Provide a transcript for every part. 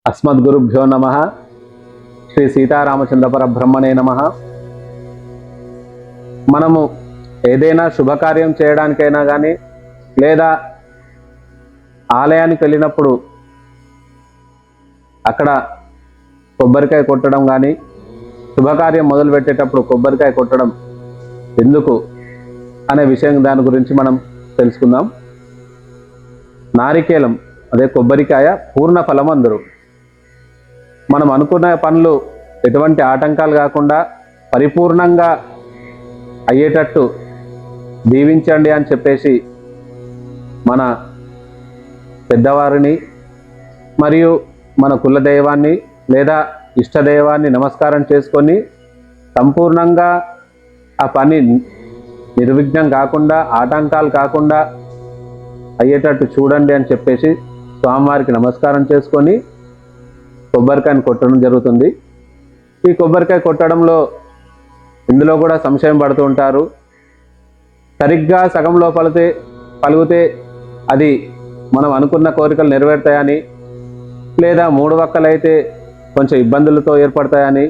అస్మద్గురుభ్యో నమః. శ్రీ సీతారామచంద్ర పరబ్రహ్మణే నమః. మనము ఏదైనా శుభకార్యం చేయడానికైనా కానీ లేదా ఆలయానికి వెళ్ళినప్పుడు అక్కడ కొబ్బరికాయ కొట్టడం కానీ, శుభకార్యం మొదలు పెట్టేటప్పుడు కొబ్బరికాయ కొట్టడం ఎందుకు అనే విషయం దాని గురించి మనం తెలుసుకుందాం. నారికేలం అదే కొబ్బరికాయ పూర్ణ ఫలం అందరు. మనం అనుకున్న పనులు ఎటువంటి ఆటంకాలు కాకుండా పరిపూర్ణంగా అయ్యేటట్టు దీవించండి అని చెప్పేసి మన పెద్దవారిని మరియు మన కులదైవాన్ని లేదా ఇష్టదైవాన్ని నమస్కారం చేసుకొని సంపూర్ణంగా ఆ పని నిర్విఘ్నం కాకుండా ఆటంకాలు కాకుండా అయ్యేటట్టు చూడండి అని చెప్పేసి స్వామివారికి నమస్కారం చేసుకొని కొబ్బరికాయను కొట్టడం జరుగుతుంది. ఈ కొబ్బరికాయ కొట్టడంలో ఇందులో కూడా సంశయం పడుతూ ఉంటారు. సరిగ్గా సగంలో పలిగితే అది మనం అనుకున్న కోరికలు నెరవేరుతాయని, లేదా మూడు వక్కలైతే కొంచెం ఇబ్బందులతో ఏర్పడతాయని,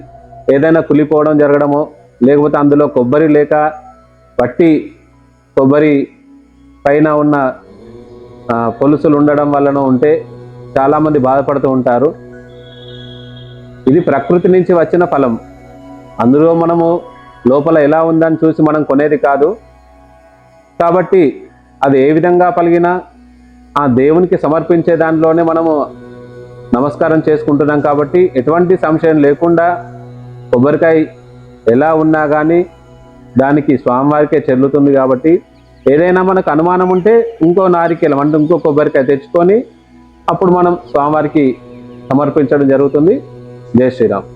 ఏదైనా కులిపోవడం జరగడమో, లేకపోతే అందులో కొబ్బరి లేక వట్టి కొబ్బరి పైన ఉన్న పొలుసులు ఉండడం వలన ఉంటే చాలామంది బాధపడుతూ ఉంటారు. ఇది ప్రకృతి నుంచి వచ్చిన ఫలం. అందులో మనము లోపల ఎలా ఉందని చూసి మనం కొనేది కాదు. కాబట్టి అది ఏ విధంగా పలిగినా ఆ దేవునికి సమర్పించే దానిలోనే మనము నమస్కారం చేసుకుంటున్నాం. కాబట్టి ఎటువంటి సంశయం లేకుండా కొబ్బరికాయ ఎలా ఉన్నా కానీ దానికి స్వామివారికే చెల్లుతుంది. కాబట్టి ఏదైనా మనకు అనుమానం ఉంటే ఇంకో నారికేలం అంటే ఇంకో కొబ్బరికాయ తెచ్చుకొని అప్పుడు మనం స్వామివారికి సమర్పించడం జరుగుతుంది. జై శ్రీరామ్.